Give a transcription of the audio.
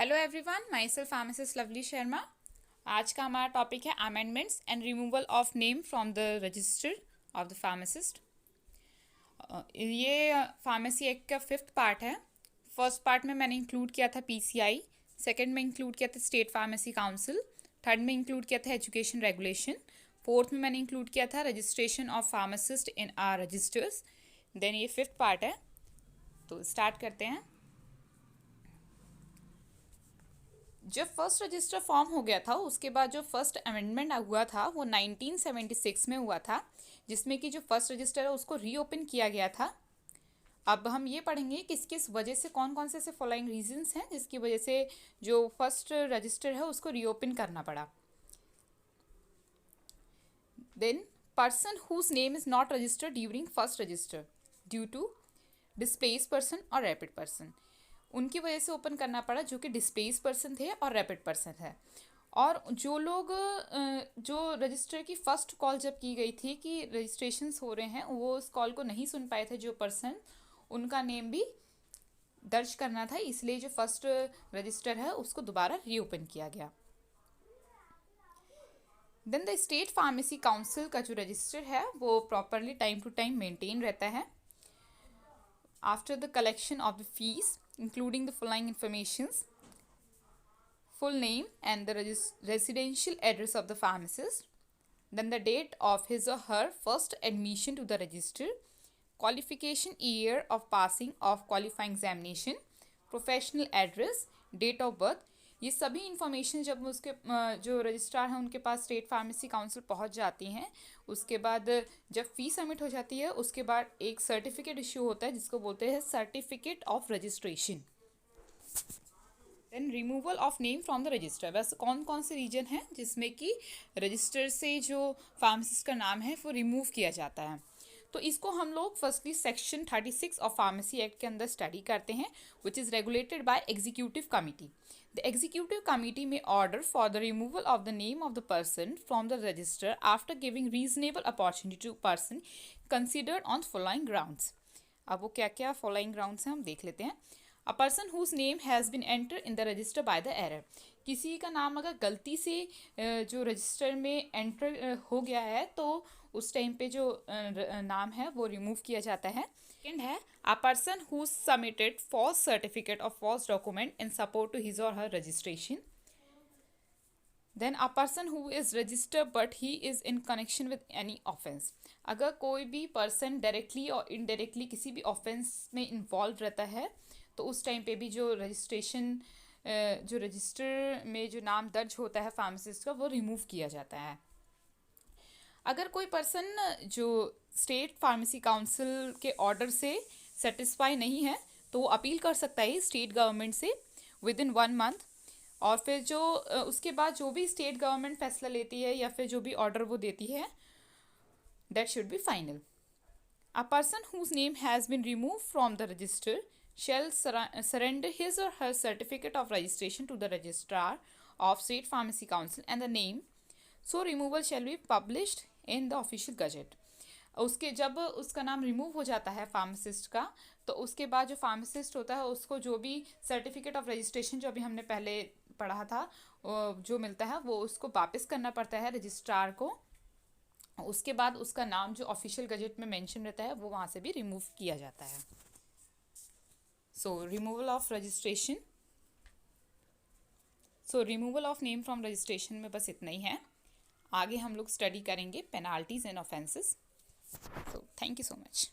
Hello everyone, my self pharmacist lovely Sharma. आज का हमारा टॉपिक है amendments and removal of name from the register of the pharmacist. ये pharmacy act का 5th part है। First part में मैंने इंक्लूड किया था पीसीआई, सेकंड में इंक्लूड किया था स्टेट फार्मेसी काउंसिल, थर्ड में इंक्लूड किया था एजुकेशन रेगुलेशन, फोर्थ में मैंने इंक्लूड किया था registration of pharmacist in our registers. Then ये 5th पार्ट है, तो स्टार्ट करते हैं। जब फर्स्ट रजिस्टर फॉर्म हो गया था उसके बाद जो फर्स्ट अमेंडमेंट हुआ था वो 1976 में हुआ था, जिसमें कि जो फर्स्ट रजिस्टर है उसको रीओपन किया गया था। अब हम ये पढ़ेंगे किस किस वजह से, कौन कौन से फॉलोइंग रीजंस हैं जिसकी वजह से जो फर्स्ट रजिस्टर है उसको रीओपन करना पड़ा। Then person whose name is not registered during first register due to displace person और रैपिड पर्सन, उनकी वजह से ओपन करना पड़ा जो कि डिस्प्लेस पर्सन थे और रैपिड पर्सन है। और जो लोग जो रजिस्टर की फ़र्स्ट कॉल जब की गई थी कि रजिस्ट्रेशंस हो रहे हैं, वो उस कॉल को नहीं सुन पाए थे जो पर्सन, उनका नेम भी दर्ज करना था, इसलिए जो फर्स्ट रजिस्टर है उसको दोबारा रीओपन किया गया। Then the state pharmacy council का जो रजिस्टर है वो properly time to time maintain रहता है। After the collection of the fees including the following informations: full name and the residential address of the pharmacist, then the date of his or her first admission to the register, qualification year of passing of qualifying examination, professional address, date of birth। ये सभी information जब उसके जो registrar हैं उनके पास state pharmacy council पहुंच जाती हैं, उसके बाद जब फी सबमिट हो जाती है उसके बाद एक सर्टिफिकेट इश्यू होता है जिसको बोलते हैं certificate of registration. Then removal of name from the register. बस कौन कौन से रीजन हैं जिसमें कि रजिस्टर से जो फार्मासिस्ट का नाम है वो रिमूव किया जाता है, तो इसको हम लोग firstly section 36 of pharmacy act के अंदर स्टडी करते हैं, which is regulated by executive committee. The executive committee may order for the removal of the name of the person from the register after giving reasonable opportunity to person considered on following grounds। अब वो क्या क्या following grounds हैं हम देख लेते हैं। A person whose name has been entered in the register by the error, किसी का नाम अगर गलती से जो रजिस्टर में एंटर हो गया है तो उस टाइम पे जो नाम है वो रिमूव किया जाता है। सेकेंड है a person who submitted false certificate or false document in support to his or her registration। then a person who is registered but he is in connection with any offense, अगर कोई भी person directly और indirectly किसी भी offence में involve रहता है तो उस टाइम पे भी जो रजिस्ट्रेशन जो रजिस्टर में जो नाम दर्ज होता है फार्मासिस्ट का वो रिमूव किया जाता है। अगर कोई पर्सन जो स्टेट फार्मेसी काउंसिल के ऑर्डर से सेटिस्फाई नहीं है तो वो अपील कर सकता है स्टेट गवर्नमेंट से विद इन 1 मंथ, और फिर जो उसके बाद जो भी स्टेट गवर्नमेंट फैसला लेती है या फिर जो भी ऑर्डर वो देती है that should be final. A person whose name has been remove from the register shall surrender his or her certificate of registration to the registrar of state pharmacy council and the name so removal shall be published in the official gazette। उसके जब उसका नाम remove हो जाता है pharmacist का तो उसके बाद जो फार्मासिस्ट होता है उसको जो भी सर्टिफिकेट ऑफ रजिस्ट्रेशन जो अभी हमने पहले पढ़ा था जो मिलता है वो उसको वापस करना पड़ता है रजिस्ट्रार को। उसके बाद उसका नाम जो ऑफिशियल गजट में मेंशन रहता है वो वहाँ से भी रिमूव किया जाता है। सो removal of registration, so removal of name from registration में बस इतना ही है। आगे हम लोग स्टडी करेंगे penalties and offences. So thank you so much.